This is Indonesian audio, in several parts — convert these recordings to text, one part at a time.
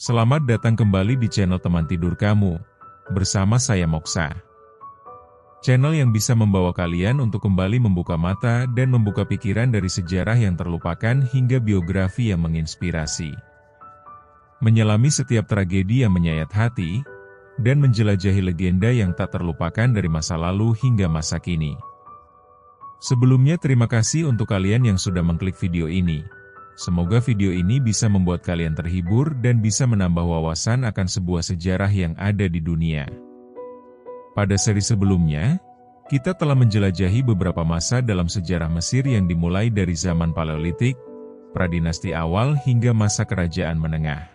Selamat datang kembali di channel Teman Tidur Kamu, bersama saya Moksa. Channel yang bisa membawa kalian untuk kembali membuka mata dan membuka pikiran dari sejarah yang terlupakan hingga biografi yang menginspirasi. Menyelami setiap tragedi yang menyayat hati, dan menjelajahi legenda yang tak terlupakan dari masa lalu hingga masa kini. Sebelumnya terima kasih untuk kalian yang sudah mengklik video ini. Semoga video ini bisa membuat kalian terhibur dan bisa menambah wawasan akan sebuah sejarah yang ada di dunia. Pada seri sebelumnya, kita telah menjelajahi beberapa masa dalam sejarah Mesir yang dimulai dari zaman Paleolitik, Pradinasti awal hingga masa Kerajaan Menengah.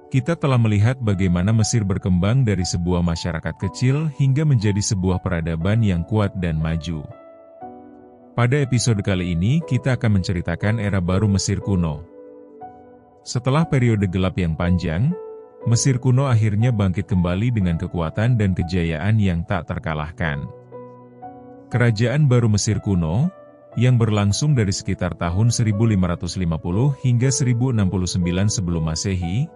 Kita telah melihat bagaimana Mesir berkembang dari sebuah masyarakat kecil hingga menjadi sebuah peradaban yang kuat dan maju. Pada episode kali ini, kita akan menceritakan era baru Mesir kuno. Setelah periode gelap yang panjang, Mesir kuno akhirnya bangkit kembali dengan kekuatan dan kejayaan yang tak terkalahkan. Kerajaan baru Mesir kuno, yang berlangsung dari sekitar tahun 1550 hingga 1069 sebelum Masehi,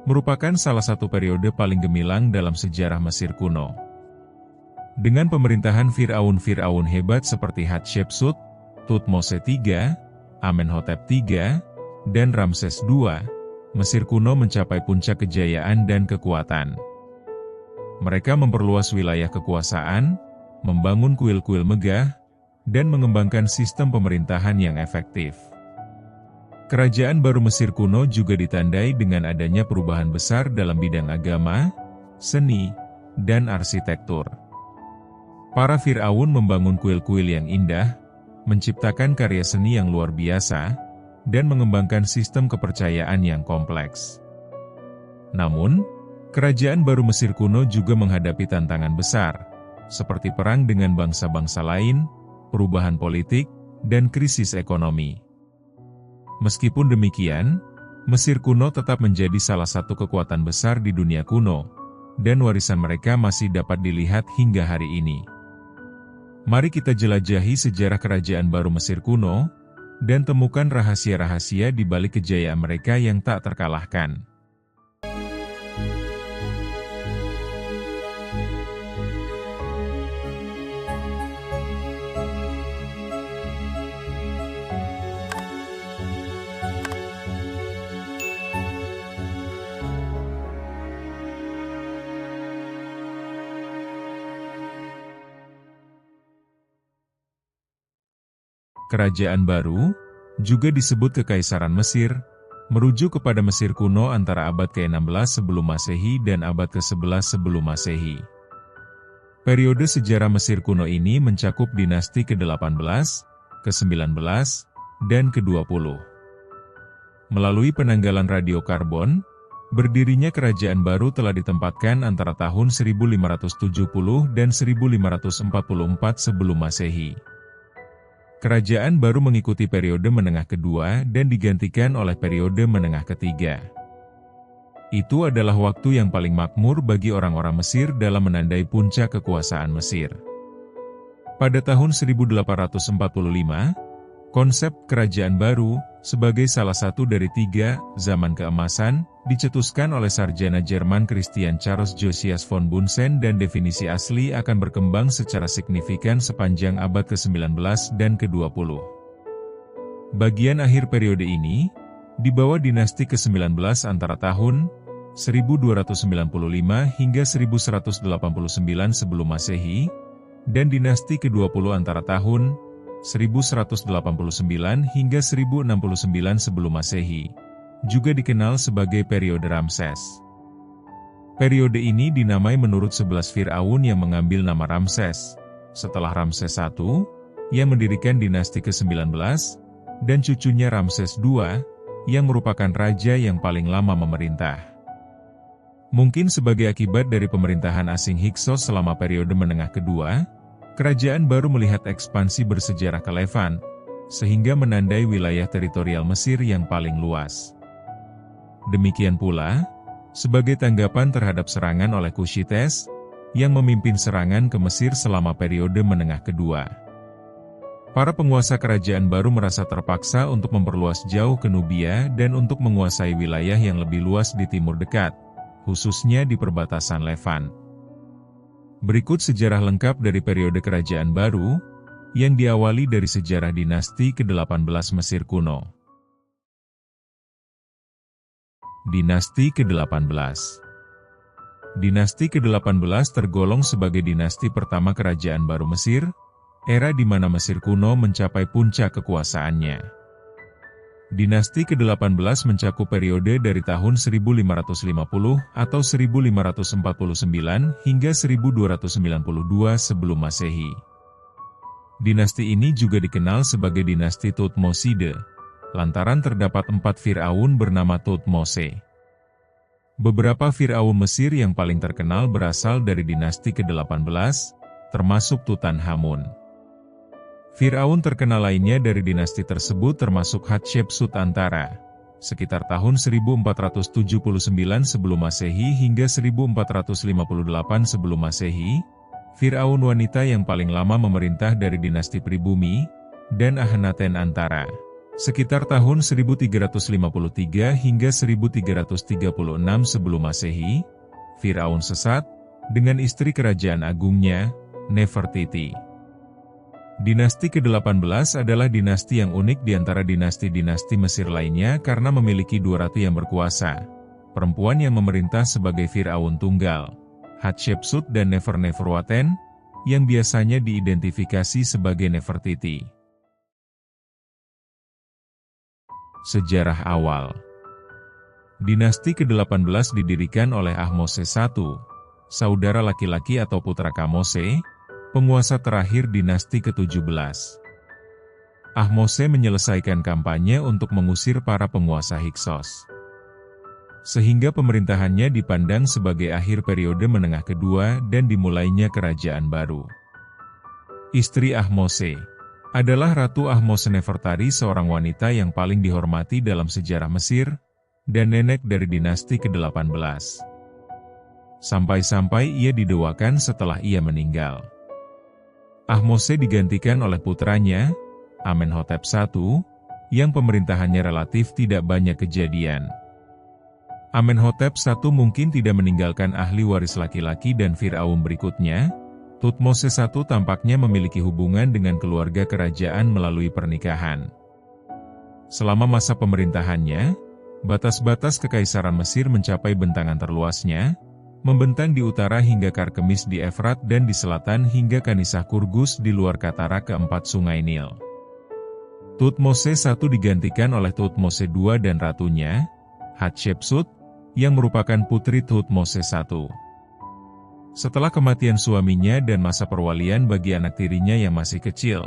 merupakan salah satu periode paling gemilang dalam sejarah Mesir kuno. Dengan pemerintahan Firaun-Firaun hebat seperti Hatshepsut, Thutmose III, Amenhotep III, dan Ramses II, Mesir kuno mencapai puncak kejayaan dan kekuatan. Mereka memperluas wilayah kekuasaan, membangun kuil-kuil megah, dan mengembangkan sistem pemerintahan yang efektif. Kerajaan baru Mesir kuno juga ditandai dengan adanya perubahan besar dalam bidang agama, seni, dan arsitektur. Para Firaun membangun kuil-kuil yang indah, menciptakan karya seni yang luar biasa, dan mengembangkan sistem kepercayaan yang kompleks. Namun, kerajaan baru Mesir kuno juga menghadapi tantangan besar, seperti perang dengan bangsa-bangsa lain, perubahan politik, dan krisis ekonomi. Meskipun demikian, Mesir kuno tetap menjadi salah satu kekuatan besar di dunia kuno, dan warisan mereka masih dapat dilihat hingga hari ini. Mari kita jelajahi sejarah kerajaan baru Mesir kuno, dan temukan rahasia-rahasia di balik kejayaan mereka yang tak terkalahkan. Kerajaan baru, juga disebut Kekaisaran Mesir, merujuk kepada Mesir kuno antara abad ke-16 sebelum Masehi dan abad ke-11 sebelum Masehi. Periode sejarah Mesir kuno ini mencakup dinasti ke-18, ke-19, dan ke-20. Melalui penanggalan radiokarbon, berdirinya kerajaan baru telah ditempatkan antara tahun 1570 dan 1544 sebelum Masehi. Kerajaan baru mengikuti periode menengah kedua dan digantikan oleh periode menengah ketiga. Itu adalah waktu yang paling makmur bagi orang-orang Mesir dalam menandai puncak kekuasaan Mesir. Pada tahun 1845, konsep kerajaan baru, sebagai salah satu dari 3 zaman keemasan, dicetuskan oleh sarjana Jerman Christian Charles Josias von Bunsen dan definisi asli akan berkembang secara signifikan sepanjang abad ke-19 dan ke-20. Bagian akhir periode ini, di bawah dinasti ke-19 antara tahun 1295 hingga 1189 sebelum Masehi, dan dinasti ke-20 antara tahun 1189 hingga 1069 sebelum Masehi, juga dikenal sebagai periode Ramses. Periode ini dinamai menurut 11 Firaun yang mengambil nama Ramses, setelah Ramses I, yang mendirikan dinasti ke-19, dan cucunya Ramses II, yang merupakan raja yang paling lama memerintah. Mungkin sebagai akibat dari pemerintahan asing Hyksos selama periode menengah kedua, kerajaan baru melihat ekspansi bersejarah ke Levant, sehingga menandai wilayah teritorial Mesir yang paling luas. Demikian pula, sebagai tanggapan terhadap serangan oleh Kushites, yang memimpin serangan ke Mesir selama periode menengah kedua. Para penguasa kerajaan baru merasa terpaksa untuk memperluas jauh ke Nubia dan untuk menguasai wilayah yang lebih luas di timur dekat, khususnya di perbatasan Levant. Berikut sejarah lengkap dari periode kerajaan baru, yang diawali dari sejarah dinasti ke-18 Mesir kuno. Dinasti ke-18. Dinasti ke-18 tergolong sebagai dinasti pertama kerajaan baru Mesir, era di mana Mesir kuno mencapai puncak kekuasaannya. Dinasti ke-18 mencakup periode dari tahun 1550 atau 1549 hingga 1292 sebelum Masehi. Dinasti ini juga dikenal sebagai dinasti Thutmoside, lantaran terdapat 4 Firaun bernama Thutmose. Beberapa Firaun Mesir yang paling terkenal berasal dari dinasti ke-18, termasuk Tutankhamun. Firaun terkenal lainnya dari dinasti tersebut termasuk Hatshepsut Antara, sekitar tahun 1479 sebelum Masehi hingga 1458 sebelum Masehi, Firaun wanita yang paling lama memerintah dari dinasti pribumi, dan Akhenaten Antara, sekitar tahun 1353 hingga 1336 sebelum Masehi, Firaun sesat, dengan istri kerajaan agungnya, Nefertiti. Dinasti ke-18 adalah dinasti yang unik di antara dinasti-dinasti Mesir lainnya karena memiliki 2 ratu yang berkuasa, perempuan yang memerintah sebagai Firaun tunggal, Hatshepsut dan Neferneferuaten, yang biasanya diidentifikasi sebagai Nefertiti. Sejarah awal. Dinasti ke-18 didirikan oleh Ahmose I, saudara laki-laki atau putra Kamose, penguasa terakhir dinasti ke-17. Ahmose menyelesaikan kampanye untuk mengusir para penguasa Hyksos, sehingga pemerintahannya dipandang sebagai akhir periode menengah kedua dan dimulainya kerajaan baru. Istri Ahmose adalah Ratu Ahmose Nefertari, seorang wanita yang paling dihormati dalam sejarah Mesir, dan nenek dari dinasti ke-18. Sampai-sampai ia didewakan setelah ia meninggal. Ahmose digantikan oleh putranya, Amenhotep I, yang pemerintahannya relatif tidak banyak kejadian. Amenhotep I mungkin tidak meninggalkan ahli waris laki-laki dan Firaun berikutnya. Thutmose I tampaknya memiliki hubungan dengan keluarga kerajaan melalui pernikahan. Selama masa pemerintahannya, batas-batas kekaisaran Mesir mencapai bentangan terluasnya, membentang di utara hingga Karkemis di Efrat dan di selatan hingga Kanisah Kurgus di luar Katara keempat Sungai Nil. Thutmose I digantikan oleh Thutmose II dan ratunya, Hatshepsut, yang merupakan putri Thutmose I. Setelah kematian suaminya dan masa perwalian bagi anak tirinya yang masih kecil,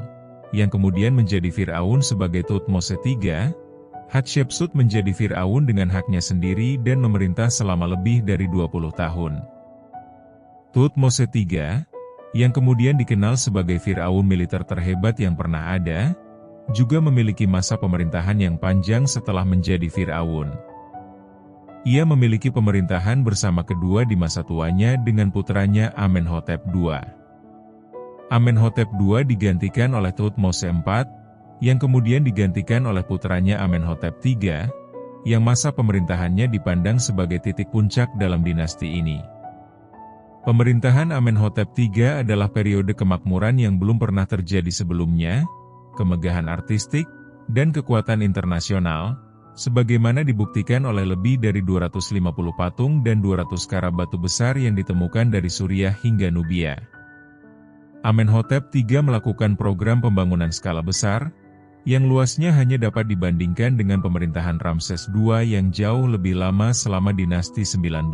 yang kemudian menjadi Firaun sebagai Thutmose III, Hatshepsut menjadi Firaun dengan haknya sendiri dan memerintah selama lebih dari 20 tahun. Thutmose III, yang kemudian dikenal sebagai Firaun militer terhebat yang pernah ada, juga memiliki masa pemerintahan yang panjang setelah menjadi Firaun. Ia memiliki pemerintahan bersama kedua di masa tuanya dengan putranya Amenhotep II. Amenhotep II digantikan oleh Thutmose IV, yang kemudian digantikan oleh putranya Amenhotep III, yang masa pemerintahannya dipandang sebagai titik puncak dalam dinasti ini. Pemerintahan Amenhotep III adalah periode kemakmuran yang belum pernah terjadi sebelumnya, kemegahan artistik, dan kekuatan internasional, sebagaimana dibuktikan oleh lebih dari 250 patung dan 200 karab batu besar yang ditemukan dari Suriah hingga Nubia. Amenhotep III melakukan program pembangunan skala besar, yang luasnya hanya dapat dibandingkan dengan pemerintahan Ramses II yang jauh lebih lama selama dinasti 19.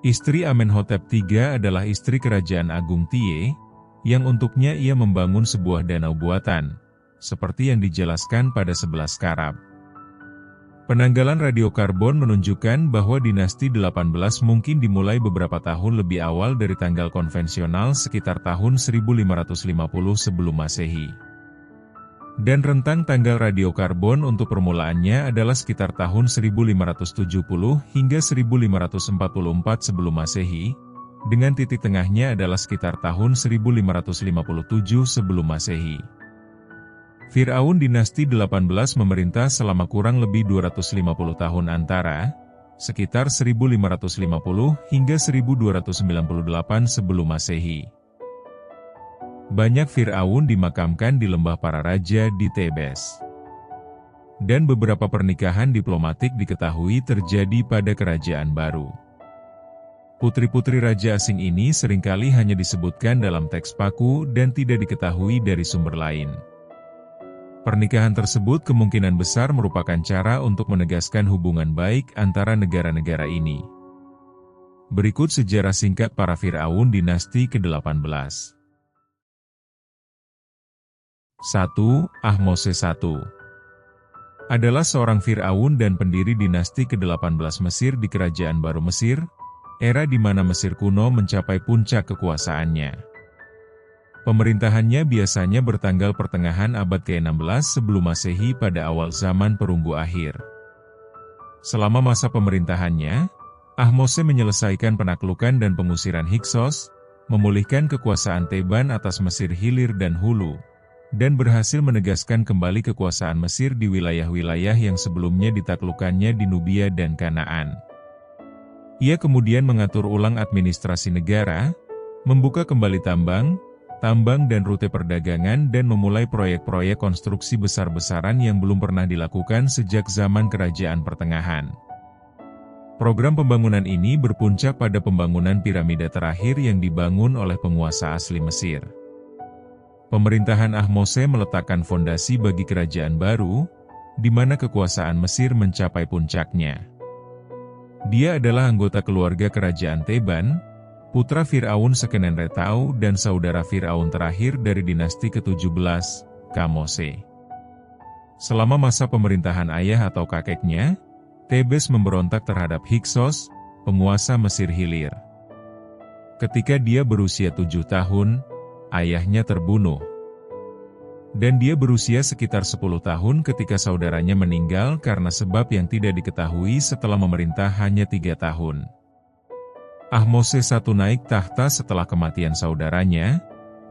Istri Amenhotep III adalah istri Kerajaan Agung Tie, yang untuknya ia membangun sebuah danau buatan, seperti yang dijelaskan pada 11 karab. Penanggalan radiokarbon menunjukkan bahwa dinasti 18 mungkin dimulai beberapa tahun lebih awal dari tanggal konvensional sekitar tahun 1550 sebelum Masehi. Dan rentang tanggal radiokarbon untuk permulaannya adalah sekitar tahun 1570 hingga 1544 sebelum Masehi, dengan titik tengahnya adalah sekitar tahun 1557 sebelum Masehi. Fir'aun dinasti 18 memerintah selama kurang lebih 250 tahun antara sekitar 1550 hingga 1298 sebelum Masehi. Banyak Fir'aun dimakamkan di lembah para raja di Tebes. Dan beberapa pernikahan diplomatik diketahui terjadi pada kerajaan baru. Putri-putri raja asing ini seringkali hanya disebutkan dalam teks paku dan tidak diketahui dari sumber lain. Pernikahan tersebut kemungkinan besar merupakan cara untuk menegaskan hubungan baik antara negara-negara ini. Berikut sejarah singkat para Fir'aun dinasti ke-18. 1. Ahmose I adalah seorang Fir'aun dan pendiri dinasti ke-18 Mesir di Kerajaan Baru Mesir, era di mana Mesir kuno mencapai puncak kekuasaannya. Pemerintahannya biasanya bertanggal pertengahan abad ke-16 sebelum Masehi pada awal zaman perunggu akhir. Selama masa pemerintahannya, Ahmose menyelesaikan penaklukan dan pengusiran Hyksos, memulihkan kekuasaan Theban atas Mesir Hilir dan Hulu, dan berhasil menegaskan kembali kekuasaan Mesir di wilayah-wilayah yang sebelumnya ditaklukkannya di Nubia dan Kanaan. Ia kemudian mengatur ulang administrasi negara, membuka kembali tambang dan rute perdagangan dan memulai proyek-proyek konstruksi besar-besaran yang belum pernah dilakukan sejak zaman Kerajaan Pertengahan. Program pembangunan ini berpuncak pada pembangunan piramida terakhir yang dibangun oleh penguasa asli Mesir. Pemerintahan Ahmose meletakkan fondasi bagi kerajaan baru, di mana kekuasaan Mesir mencapai puncaknya. Dia adalah anggota keluarga kerajaan Theban, putra Fir'aun Sekenenretau dan saudara Fir'aun terakhir dari dinasti ke-17, Kamose. Selama masa pemerintahan ayah atau kakeknya, Tebes memberontak terhadap Hyksos, penguasa Mesir Hilir. Ketika dia berusia 7 tahun, ayahnya terbunuh. Dan dia berusia sekitar 10 tahun ketika saudaranya meninggal karena sebab yang tidak diketahui setelah memerintah hanya 3 tahun. Ahmose I naik tahta setelah kematian saudaranya,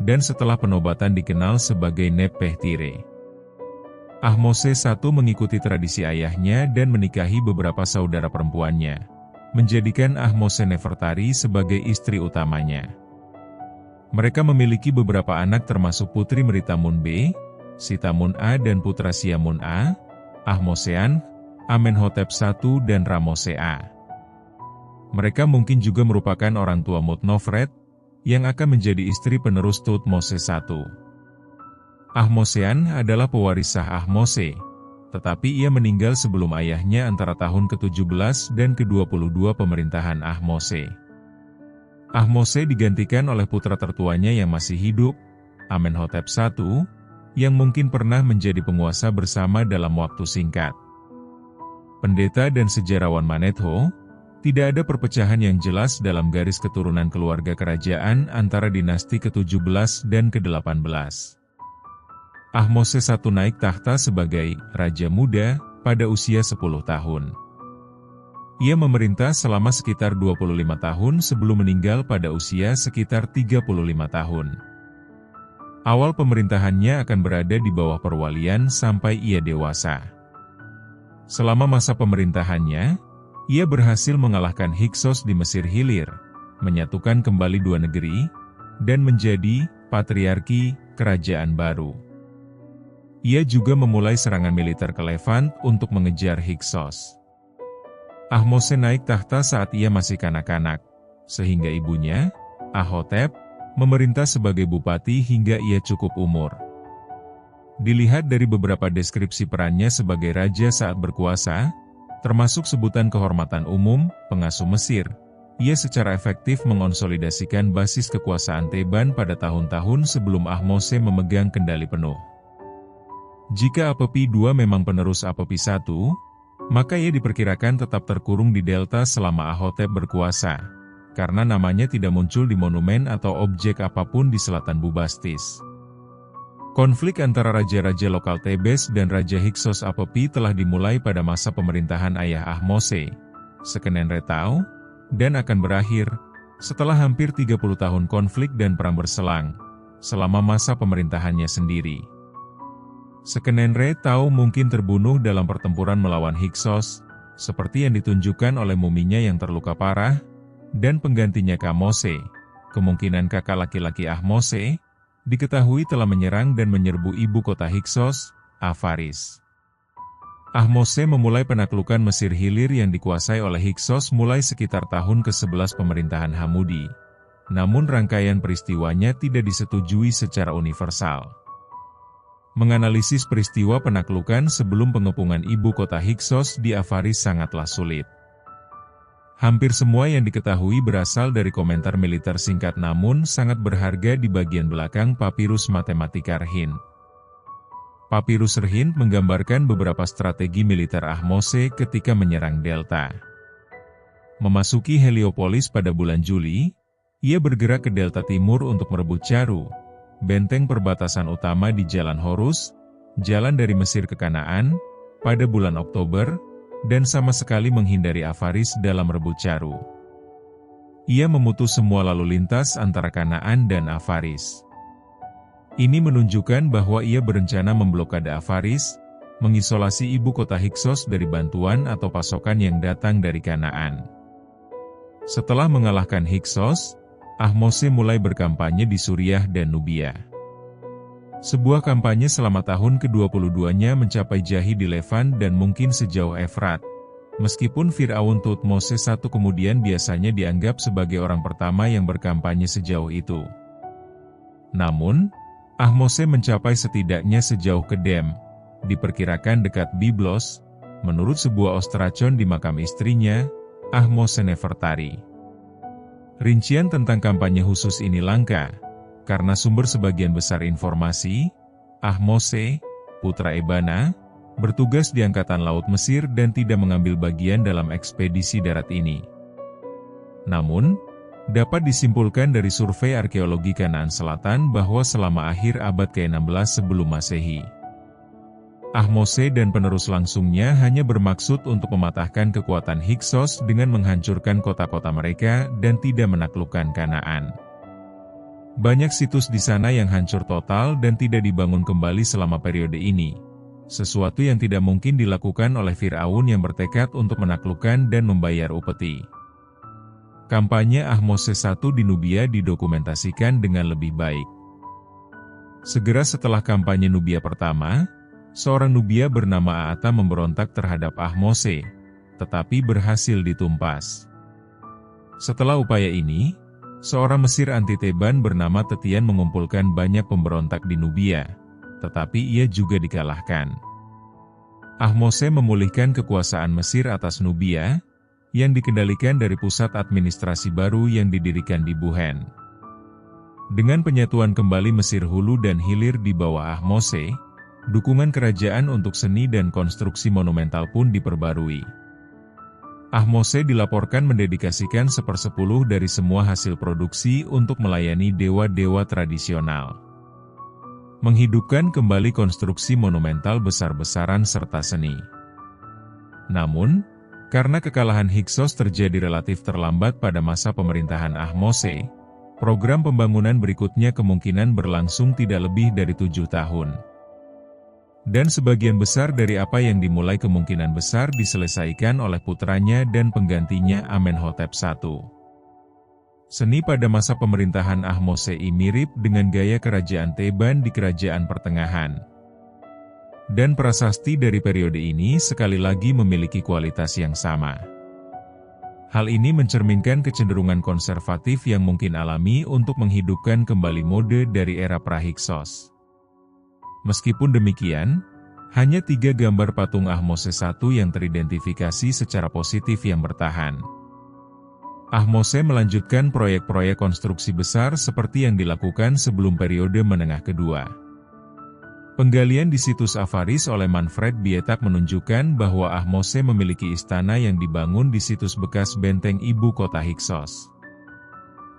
dan setelah penobatan dikenal sebagai Nepehtire. Ahmose I mengikuti tradisi ayahnya dan menikahi beberapa saudara perempuannya, menjadikan Ahmose Nefertari sebagai istri utamanya. Mereka memiliki beberapa anak termasuk putri Meritamun B, Sitamun A dan putra Siamun A, Ahmosean, Amenhotep I dan Ramose A. Mereka mungkin juga merupakan orang tua Mutnofret, yang akan menjadi istri penerus Thutmose I. Ahmosean adalah pewaris sah Ahmose, tetapi ia meninggal sebelum ayahnya antara tahun ke-17 dan ke-22 pemerintahan Ahmose. Ahmose digantikan oleh putra tertuanya yang masih hidup, Amenhotep I, yang mungkin pernah menjadi penguasa bersama dalam waktu singkat. Pendeta dan sejarawan Manetho, tidak ada perpecahan yang jelas dalam garis keturunan keluarga kerajaan antara dinasti ke-17 dan ke-18. Ahmose I naik tahta sebagai raja muda pada usia 10 tahun. Ia memerintah selama sekitar 25 tahun sebelum meninggal pada usia sekitar 35 tahun. Awal pemerintahannya akan berada di bawah perwalian sampai ia dewasa. Selama masa pemerintahannya, ia berhasil mengalahkan Hyksos di Mesir Hilir, menyatukan kembali dua negeri, dan menjadi patriarki kerajaan baru. Ia juga memulai serangan militer ke Levant untuk mengejar Hyksos. Ahmose naik tahta saat ia masih kanak-kanak, sehingga ibunya, Ahotep, memerintah sebagai bupati hingga ia cukup umur. Dilihat dari beberapa deskripsi perannya sebagai raja saat berkuasa, termasuk sebutan kehormatan umum, pengasuh Mesir, ia secara efektif mengonsolidasikan basis kekuasaan Theban pada tahun-tahun sebelum Ahmose memegang kendali penuh. Jika Apepi II memang penerus Apepi I, maka ia diperkirakan tetap terkurung di delta selama Ahotep berkuasa, karena namanya tidak muncul di monumen atau objek apapun di selatan Bubastis. Konflik antara raja-raja lokal Tebes dan Raja Hyksos Apepi telah dimulai pada masa pemerintahan ayah Ahmose, Sekenenretau, dan akan berakhir Setelah hampir 30 tahun konflik dan perang berselang, selama masa pemerintahannya sendiri, Sekenenre Tao mungkin terbunuh dalam pertempuran melawan Hyksos, seperti yang ditunjukkan oleh muminya yang terluka parah, dan penggantinya Kamose, kemungkinan kakak laki-laki Ahmose, diketahui telah menyerang dan menyerbu ibu kota Hyksos, Avaris. Ahmose memulai penaklukan Mesir Hilir yang dikuasai oleh Hyksos mulai sekitar tahun ke-11 pemerintahan Hamudi. Namun rangkaian peristiwanya tidak disetujui secara universal. Menganalisis peristiwa penaklukan sebelum pengepungan ibu kota Hyksos di Avaris sangatlah sulit. Hampir semua yang diketahui berasal dari komentar militer singkat namun sangat berharga di bagian belakang Papirus Matematika Rhind. Papirus Rhind menggambarkan beberapa strategi militer Ahmose ketika menyerang Delta. Memasuki Heliopolis pada bulan Juli, ia bergerak ke Delta Timur untuk merebut Caru, benteng perbatasan utama di Jalan Horus, jalan dari Mesir ke Kanaan, pada bulan Oktober, dan sama sekali menghindari Avaris dalam merebut Caru. Ia memutus semua lalu lintas antara Kanaan dan Avaris. Ini menunjukkan bahwa ia berencana memblokade Avaris, mengisolasi ibu kota Hyksos dari bantuan atau pasokan yang datang dari Kanaan. Setelah mengalahkan Hyksos, Ahmose mulai berkampanye di Suriah dan Nubia. Sebuah kampanye selama tahun ke-22-nya mencapai Jahi di Levan dan mungkin sejauh Efrat, meskipun Fir'aun Thutmose I kemudian biasanya dianggap sebagai orang pertama yang berkampanye sejauh itu. Namun, Ahmose mencapai setidaknya sejauh ke Dem, diperkirakan dekat Byblos, menurut sebuah ostracon di makam istrinya, Ahmose Nefertari. Rincian tentang kampanye khusus ini langka, karena sumber sebagian besar informasi, Ahmose, putra Ebana, bertugas di Angkatan Laut Mesir dan tidak mengambil bagian dalam ekspedisi darat ini. Namun, dapat disimpulkan dari survei arkeologi Kanaan Selatan bahwa selama akhir abad ke-16 sebelum Masehi, Ahmose dan penerus langsungnya hanya bermaksud untuk mematahkan kekuatan Hyksos dengan menghancurkan kota-kota mereka dan tidak menaklukkan Kanaan. Banyak situs di sana yang hancur total dan tidak dibangun kembali selama periode ini, sesuatu yang tidak mungkin dilakukan oleh Fir'aun yang bertekad untuk menaklukkan dan membayar upeti. Kampanye Ahmose I di Nubia didokumentasikan dengan lebih baik. Segera setelah kampanye Nubia pertama, seorang Nubia bernama Aata memberontak terhadap Ahmose, tetapi berhasil ditumpas. Setelah upaya ini, seorang Mesir anti-Theban bernama Tetian mengumpulkan banyak pemberontak di Nubia, tetapi ia juga dikalahkan. Ahmose memulihkan kekuasaan Mesir atas Nubia, yang dikendalikan dari pusat administrasi baru yang didirikan di Buhen. Dengan penyatuan kembali Mesir Hulu dan Hilir di bawah Ahmose, dukungan kerajaan untuk seni dan konstruksi monumental pun diperbarui. Ahmose dilaporkan mendedikasikan 1/10 dari semua hasil produksi untuk melayani dewa-dewa tradisional. Menghidupkan kembali konstruksi monumental besar-besaran serta seni. Namun, karena kekalahan Hyksos terjadi relatif terlambat pada masa pemerintahan Ahmose, program pembangunan berikutnya kemungkinan berlangsung tidak lebih dari 7 tahun. Dan sebagian besar dari apa yang dimulai kemungkinan besar diselesaikan oleh putranya dan penggantinya Amenhotep I. Seni pada masa pemerintahan Ahmose I mirip dengan gaya kerajaan Theban di Kerajaan Pertengahan. Dan prasasti dari periode ini sekali lagi memiliki kualitas yang sama. Hal ini mencerminkan kecenderungan konservatif yang mungkin alami untuk menghidupkan kembali mode dari era pra-Hyksos. Meskipun demikian, hanya 3 gambar patung Ahmose I yang teridentifikasi secara positif yang bertahan. Ahmose melanjutkan proyek-proyek konstruksi besar seperti yang dilakukan sebelum periode menengah kedua. Penggalian di situs Avaris oleh Manfred Bietak menunjukkan bahwa Ahmose memiliki istana yang dibangun di situs bekas benteng ibu kota Hyksos.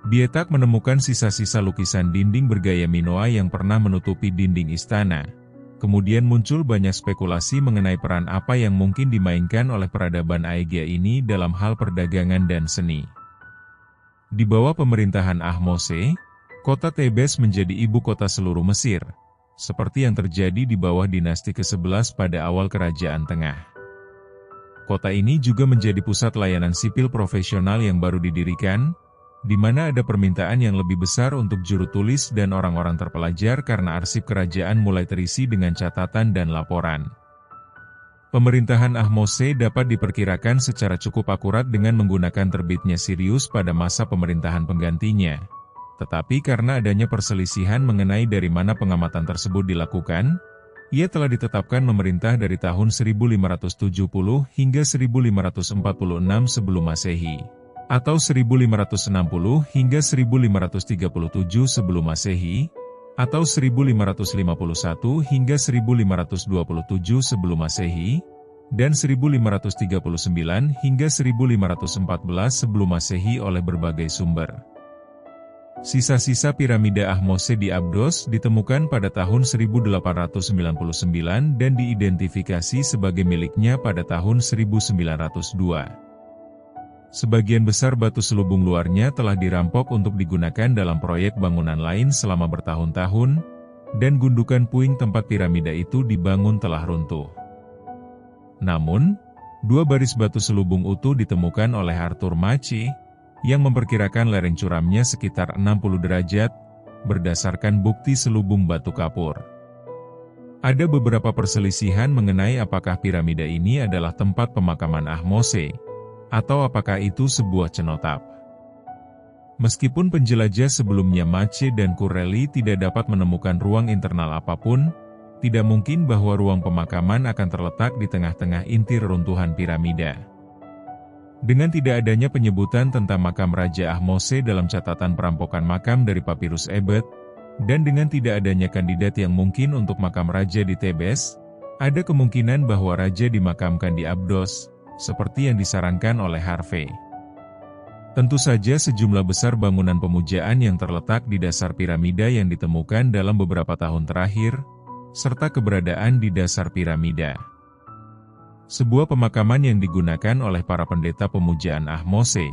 Bietak menemukan sisa-sisa lukisan dinding bergaya Minoa yang pernah menutupi dinding istana. Kemudian muncul banyak spekulasi mengenai peran apa yang mungkin dimainkan oleh peradaban Aegea ini dalam hal perdagangan dan seni. Di bawah pemerintahan Ahmose, kota Tebes menjadi ibu kota seluruh Mesir, seperti yang terjadi di bawah dinasti ke-11 pada awal Kerajaan Tengah. Kota ini juga menjadi pusat layanan sipil profesional yang baru didirikan, di mana ada permintaan yang lebih besar untuk juru tulis dan orang-orang terpelajar karena arsip kerajaan mulai terisi dengan catatan dan laporan. Pemerintahan Ahmose dapat diperkirakan secara cukup akurat dengan menggunakan terbitnya Sirius pada masa pemerintahan penggantinya. Tetapi karena adanya perselisihan mengenai dari mana pengamatan tersebut dilakukan, ia telah ditetapkan memerintah dari tahun 1570 hingga 1546 sebelum Masehi, atau 1560 hingga 1537 sebelum Masehi, atau 1551 hingga 1527 sebelum Masehi, dan 1539 hingga 1514 sebelum Masehi oleh berbagai sumber. Sisa-sisa piramida Ahmose di Abdos ditemukan pada tahun 1899 dan diidentifikasi sebagai miliknya pada tahun 1902. Sebagian besar batu selubung luarnya telah dirampok untuk digunakan dalam proyek bangunan lain selama bertahun-tahun, dan gundukan puing tempat piramida itu dibangun telah runtuh. Namun, 2 baris batu selubung utuh ditemukan oleh Arthur Mace, yang memperkirakan lereng curamnya sekitar 60 derajat, berdasarkan bukti selubung batu kapur. Ada beberapa perselisihan mengenai apakah piramida ini adalah tempat pemakaman Ahmose, atau apakah itu sebuah cenotap. Meskipun penjelajah sebelumnya Mace dan Kureli tidak dapat menemukan ruang internal apapun, tidak mungkin bahwa ruang pemakaman akan terletak di tengah-tengah inti reruntuhan piramida. Dengan tidak adanya penyebutan tentang makam Raja Ahmose dalam catatan perampokan makam dari Papirus Ebed, dan dengan tidak adanya kandidat yang mungkin untuk makam raja di Tebes, ada kemungkinan bahwa raja dimakamkan di Abdos, seperti yang disarankan oleh Harvey. Tentu saja sejumlah besar bangunan pemujaan yang terletak di dasar piramida yang ditemukan dalam beberapa tahun terakhir, serta keberadaan di dasar piramida. Sebuah pemakaman yang digunakan oleh para pendeta pemujaan Ahmose,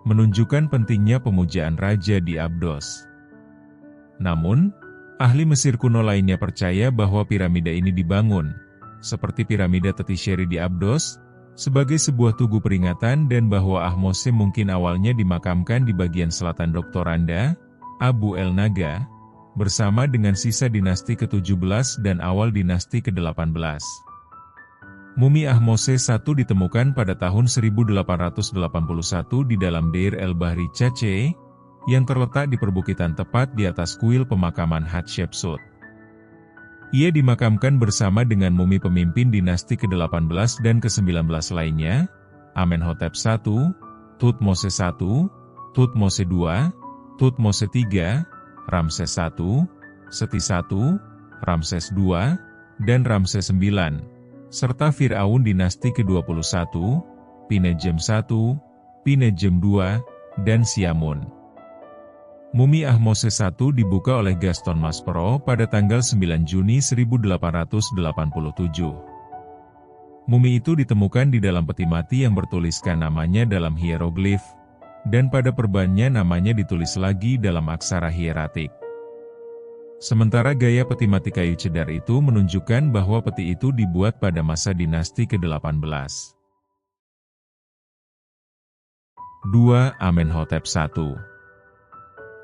menunjukkan pentingnya pemujaan raja di Abdos. Namun, ahli Mesir kuno lainnya percaya bahwa piramida ini dibangun, seperti piramida Tetisheri di Abdos, sebagai sebuah tugu peringatan dan bahwa Ahmose mungkin awalnya dimakamkan di bagian selatan Doktoranda, Abu El Naga, bersama dengan sisa dinasti ke-17 dan awal dinasti ke-18. Mumi Ahmose I ditemukan pada tahun 1881 di dalam Deir el-Bahri Cace, yang terletak di perbukitan tepat di atas kuil pemakaman Hatshepsut. Ia dimakamkan bersama dengan mumi pemimpin dinasti ke-18 dan ke-19 lainnya, Amenhotep I, Thutmose I, Thutmose II, Thutmose III, Ramses I, Seti I, Ramses II, dan Ramses IX, serta Fir'aun dinasti ke-21, Pinejem I, Pinejem II, dan Siamun. Mumi Ahmose I dibuka oleh Gaston Maspero pada tanggal 9 Juni 1887. Mumi itu ditemukan di dalam peti mati yang bertuliskan namanya dalam hieroglif, dan pada perbannya namanya ditulis lagi dalam aksara hieratik. Sementara gaya peti mati kayu cedar itu menunjukkan bahwa peti itu dibuat pada masa dinasti ke-18. 2. Amenhotep I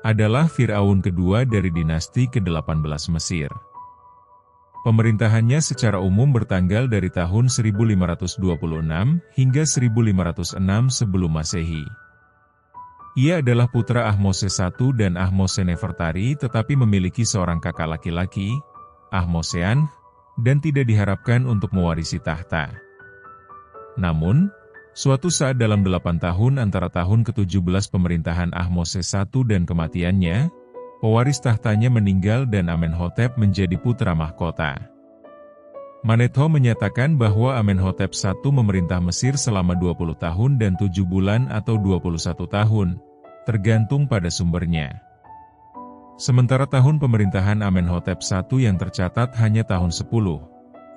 adalah Fir'aun kedua dari dinasti ke-18 Mesir. Pemerintahannya secara umum bertanggal dari tahun 1526 hingga 1506 sebelum Masehi. Ia adalah putra Ahmose I dan Ahmose Nefertari tetapi memiliki seorang kakak laki-laki, Ahmosean, dan tidak diharapkan untuk mewarisi tahta. Namun, suatu saat dalam 8 tahun antara tahun ke-17 pemerintahan Ahmose I dan kematiannya, pewaris tahtanya meninggal dan Amenhotep menjadi putra mahkota. Manetho menyatakan bahwa Amenhotep I memerintah Mesir selama 20 tahun dan 7 bulan atau 21 tahun, tergantung pada sumbernya. Sementara tahun pemerintahan Amenhotep I yang tercatat hanya tahun 10.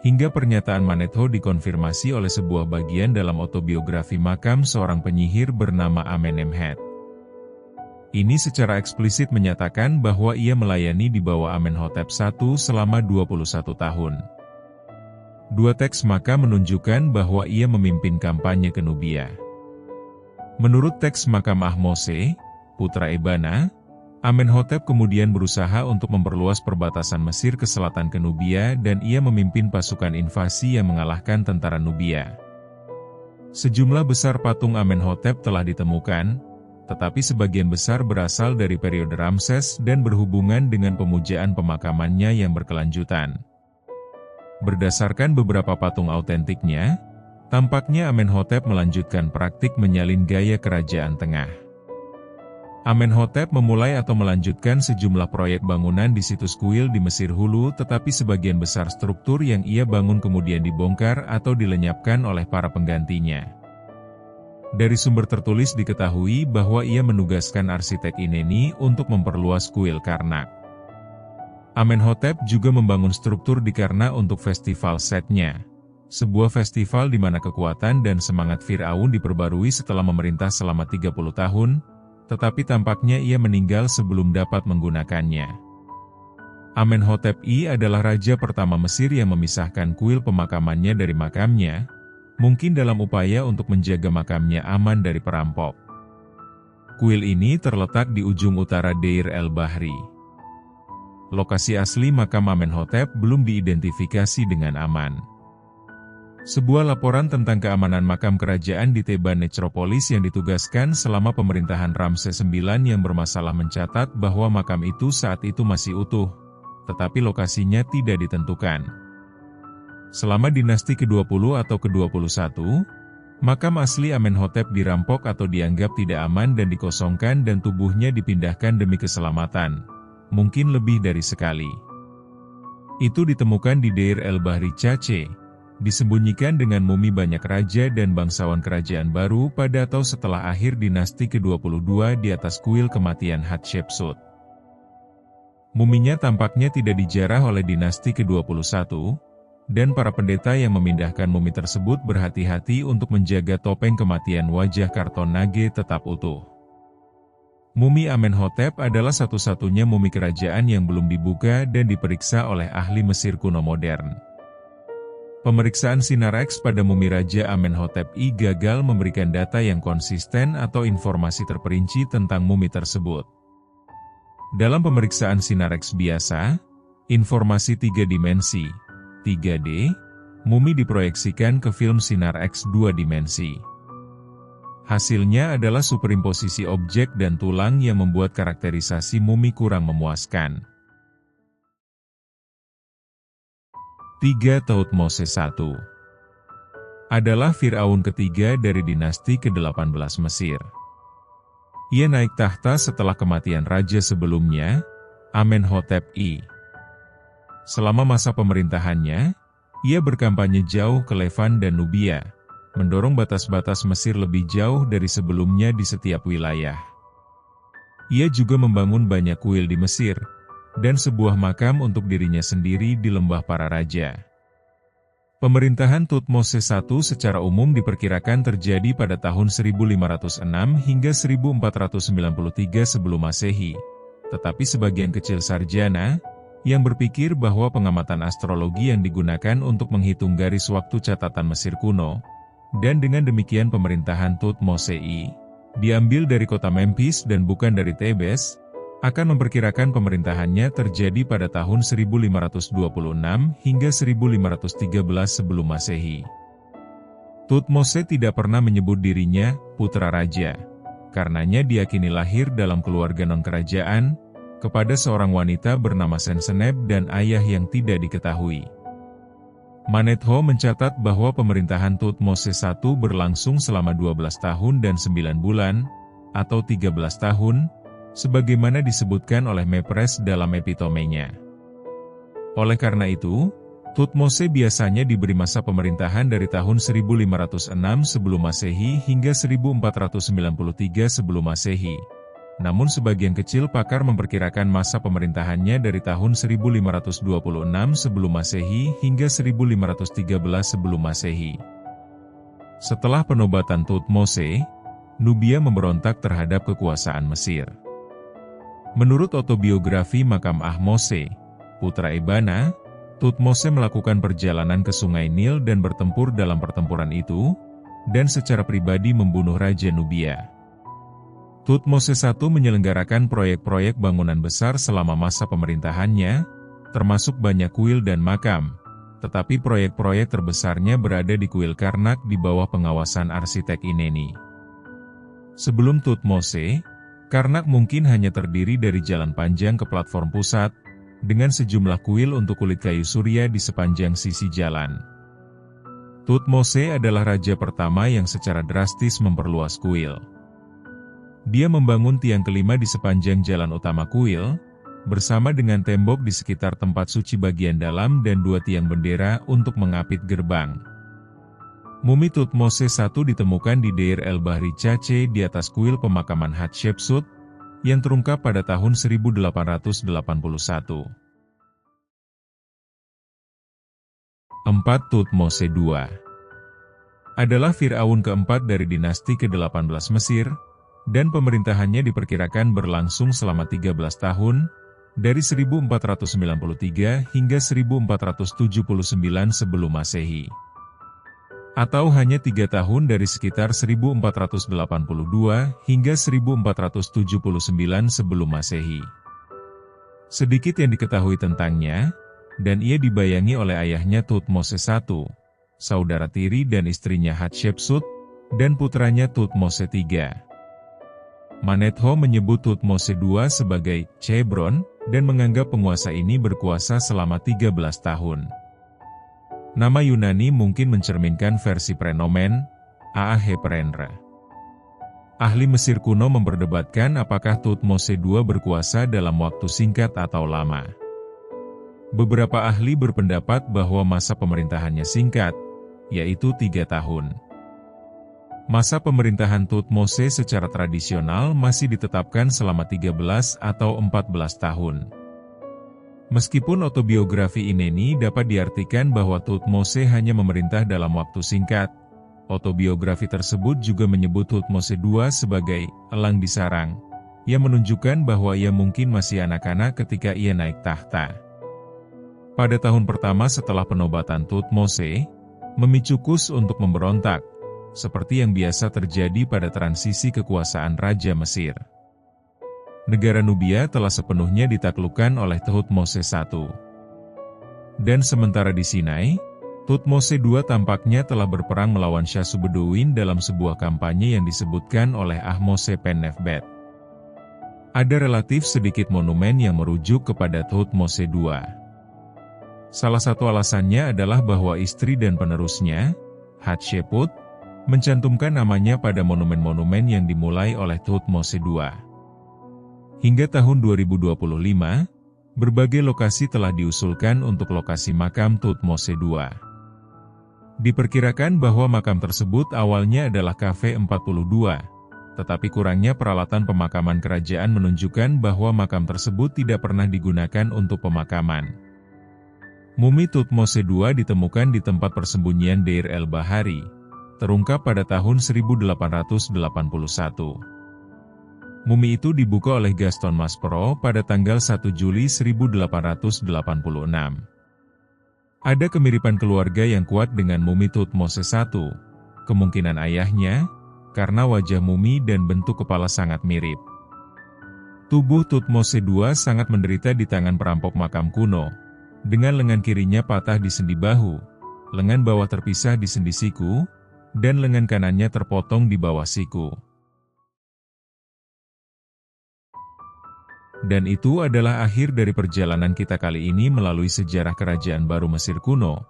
Hingga pernyataan Manetho dikonfirmasi oleh sebuah bagian dalam autobiografi makam seorang penyihir bernama Amenemhet. Ini secara eksplisit menyatakan bahwa ia melayani di bawah Amenhotep I selama 21 tahun. Dua teks makam menunjukkan bahwa ia memimpin kampanye ke Nubia. Menurut teks makam Ahmose, putra Ebana, Amenhotep kemudian berusaha untuk memperluas perbatasan Mesir ke selatan ke Nubia dan ia memimpin pasukan invasi yang mengalahkan tentara Nubia. Sejumlah besar patung Amenhotep telah ditemukan, tetapi sebagian besar berasal dari periode Ramses dan berhubungan dengan pemujaan pemakamannya yang berkelanjutan. Berdasarkan beberapa patung autentiknya, tampaknya Amenhotep melanjutkan praktik menyalin gaya kerajaan tengah. Amenhotep memulai atau melanjutkan sejumlah proyek bangunan di situs kuil di Mesir Hulu, tetapi sebagian besar struktur yang ia bangun kemudian dibongkar atau dilenyapkan oleh para penggantinya. Dari sumber tertulis diketahui bahwa ia menugaskan arsitek Ineni untuk memperluas kuil Karnak. Amenhotep juga membangun struktur di Karnak untuk festival Setnya, sebuah festival di mana kekuatan dan semangat Fir'aun diperbarui setelah memerintah selama 30 tahun, tetapi tampaknya ia meninggal sebelum dapat menggunakannya. Amenhotep I adalah raja pertama Mesir yang memisahkan kuil pemakamannya dari makamnya, mungkin dalam upaya untuk menjaga makamnya aman dari perampok. Kuil ini terletak di ujung utara Deir el-Bahri. Lokasi asli makam Amenhotep belum diidentifikasi dengan aman. Sebuah laporan tentang keamanan makam kerajaan di Theban Necropolis yang ditugaskan selama pemerintahan Ramses IX yang bermasalah mencatat bahwa makam itu saat itu masih utuh, tetapi lokasinya tidak ditentukan. Selama dinasti ke-20 atau ke-21, makam asli Amenhotep dirampok atau dianggap tidak aman dan dikosongkan dan tubuhnya dipindahkan demi keselamatan, mungkin lebih dari sekali. Itu ditemukan di Deir el-Bahri Cace, disembunyikan dengan mumi banyak raja dan bangsawan kerajaan baru pada atau setelah akhir dinasti ke-22 di atas kuil kematian Hatshepsut. Muminya tampaknya tidak dijarah oleh dinasti ke-21, dan para pendeta yang memindahkan mumi tersebut berhati-hati untuk menjaga topeng kematian wajah Karton Nage tetap utuh. Mumi Amenhotep adalah satu-satunya mumi kerajaan yang belum dibuka dan diperiksa oleh ahli Mesir kuno modern. Pemeriksaan sinar X pada mumi Raja Amenhotep I gagal memberikan data yang konsisten atau informasi terperinci tentang mumi tersebut. Dalam pemeriksaan sinar X biasa, informasi 3 dimensi, 3D, mumi diproyeksikan ke film sinar X 2 dimensi. Hasilnya adalah superimposisi objek dan tulang yang membuat karakterisasi mumi kurang memuaskan. 3. Thutmose I adalah Fir'aun ketiga dari dinasti ke-18 Mesir. Ia naik tahta setelah kematian raja sebelumnya, Amenhotep I. Selama masa pemerintahannya, ia berkampanye jauh ke Levan dan Nubia, mendorong batas-batas Mesir lebih jauh dari sebelumnya di setiap wilayah. Ia juga membangun banyak kuil di Mesir, dan sebuah makam untuk dirinya sendiri di lembah para raja. Pemerintahan Thutmose I secara umum diperkirakan terjadi pada tahun 1506 hingga 1493 sebelum Masehi, tetapi sebagian kecil sarjana yang berpikir bahwa pengamatan astrologi yang digunakan untuk menghitung garis waktu catatan Mesir kuno, dan dengan demikian pemerintahan Thutmose I diambil dari kota Memphis dan bukan dari Thebes, akan memperkirakan pemerintahannya terjadi pada tahun 1526 hingga 1513 sebelum Masehi. Thutmose tidak pernah menyebut dirinya putra raja, karenanya diyakini lahir dalam keluarga non-kerajaan, kepada seorang wanita bernama Senseneb dan ayah yang tidak diketahui. Manetho mencatat bahwa pemerintahan Thutmose I berlangsung selama 12 tahun dan 9 bulan, atau 13 tahun, sebagaimana disebutkan oleh Mepres dalam epitomenya. Oleh karena itu, Thutmose biasanya diberi masa pemerintahan dari tahun 1506 sebelum Masehi hingga 1493 sebelum Masehi. Namun sebagian kecil pakar memperkirakan masa pemerintahannya dari tahun 1526 sebelum Masehi hingga 1513 sebelum Masehi. Setelah penobatan Thutmose, Nubia memberontak terhadap kekuasaan Mesir. Menurut autobiografi makam Ahmose, putra Ebana, Thutmose melakukan perjalanan ke Sungai Nil dan bertempur dalam pertempuran itu, dan secara pribadi membunuh Raja Nubia. Thutmose I menyelenggarakan proyek-proyek bangunan besar selama masa pemerintahannya, termasuk banyak kuil dan makam, tetapi proyek-proyek terbesarnya berada di kuil Karnak di bawah pengawasan arsitek Ineni. Sebelum Thutmose, Karnak mungkin hanya terdiri dari jalan panjang ke platform pusat, dengan sejumlah kuil untuk kulit kayu surya di sepanjang sisi jalan. Thutmose adalah raja pertama yang secara drastis memperluas kuil. Dia membangun tiang kelima di sepanjang jalan utama kuil, bersama dengan tembok di sekitar tempat suci bagian dalam dan 2 tiang bendera untuk mengapit gerbang. Mumi Thutmose I ditemukan di Deir el-Bahri Cace di atas kuil pemakaman Hatshepsut, yang terungkap pada tahun 1881. 4. Thutmose II adalah Fir'aun keempat dari dinasti ke-18 Mesir, dan pemerintahannya diperkirakan berlangsung selama 13 tahun, dari 1493 hingga 1479 sebelum Masehi. Atau hanya 3 tahun dari sekitar 1482 hingga 1479 sebelum Masehi. Sedikit yang diketahui tentangnya, dan ia dibayangi oleh ayahnya Thutmose I, saudara tiri dan istrinya Hatshepsut, dan putranya Thutmose III. Manetho menyebut Thutmose II sebagai Chebron, dan menganggap penguasa ini berkuasa selama 13 tahun. Nama Yunani mungkin mencerminkan versi prenomen, Aaheperenra. Ahli Mesir kuno memperdebatkan apakah Thutmose II berkuasa dalam waktu singkat atau lama. Beberapa ahli berpendapat bahwa masa pemerintahannya singkat, yaitu 3 tahun. Masa pemerintahan Thutmose secara tradisional masih ditetapkan selama 13 atau 14 tahun. Meskipun autobiografi Ineni dapat diartikan bahwa Thutmose hanya memerintah dalam waktu singkat, autobiografi tersebut juga menyebut Thutmose II sebagai elang di sarang, yang menunjukkan bahwa ia mungkin masih anak-anak ketika ia naik tahta. Pada tahun pertama setelah penobatan Thutmose, memicu Kus untuk memberontak, seperti yang biasa terjadi pada transisi kekuasaan Raja Mesir. Negara Nubia telah sepenuhnya ditaklukkan oleh Thutmose I. Dan sementara di Sinai, Thutmose II tampaknya telah berperang melawan Syasubeduin dalam sebuah kampanye yang disebutkan oleh Ahmose Pennefbet. Ada relatif sedikit monumen yang merujuk kepada Thutmose II. Salah satu alasannya adalah bahwa istri dan penerusnya, Hatshepsut, mencantumkan namanya pada monumen-monumen yang dimulai oleh Thutmose II. Hingga tahun 2025, berbagai lokasi telah diusulkan untuk lokasi makam Thutmose II. Diperkirakan bahwa makam tersebut awalnya adalah Cafe 42, tetapi kurangnya peralatan pemakaman kerajaan menunjukkan bahwa makam tersebut tidak pernah digunakan untuk pemakaman. Mumi Thutmose II ditemukan di tempat persembunyian Deir el-Bahari, terungkap pada tahun 1881. Mumi itu dibuka oleh Gaston Maspero pada tanggal 1 Juli 1886. Ada kemiripan keluarga yang kuat dengan mumi Thutmose I, kemungkinan ayahnya, karena wajah mumi dan bentuk kepala sangat mirip. Tubuh Thutmose II sangat menderita di tangan perampok makam kuno, dengan lengan kirinya patah di sendi bahu, lengan bawah terpisah di sendi siku, dan lengan kanannya terpotong di bawah siku. Dan itu adalah akhir dari perjalanan kita kali ini melalui sejarah kerajaan baru Mesir kuno,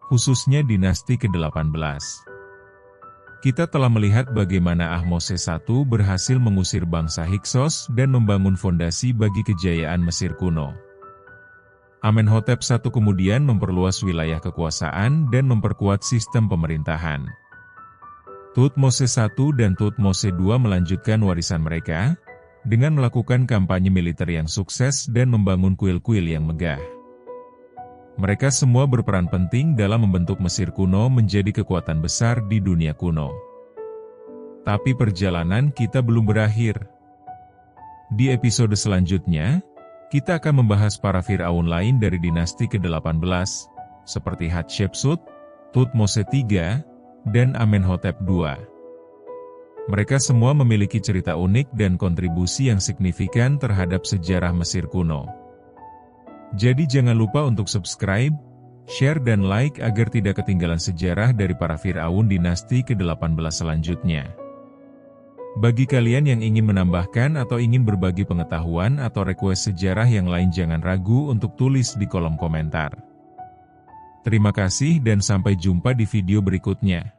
khususnya dinasti ke-18. Kita telah melihat bagaimana Ahmose I berhasil mengusir bangsa Hyksos dan membangun fondasi bagi kejayaan Mesir kuno. Amenhotep I kemudian memperluas wilayah kekuasaan dan memperkuat sistem pemerintahan. Thutmose I dan Thutmose II melanjutkan warisan mereka, dengan melakukan kampanye militer yang sukses dan membangun kuil-kuil yang megah. Mereka semua berperan penting dalam membentuk Mesir kuno menjadi kekuatan besar di dunia kuno. Tapi perjalanan kita belum berakhir. Di episode selanjutnya, kita akan membahas para Firaun lain dari dinasti ke-18, seperti Hatshepsut, Thutmose III, dan Amenhotep II. Mereka semua memiliki cerita unik dan kontribusi yang signifikan terhadap sejarah Mesir kuno. Jadi jangan lupa untuk subscribe, share dan like agar tidak ketinggalan sejarah dari para Firaun dinasti ke-18 selanjutnya. Bagi kalian yang ingin menambahkan atau ingin berbagi pengetahuan atau request sejarah yang lain, jangan ragu untuk tulis di kolom komentar. Terima kasih dan sampai jumpa di video berikutnya.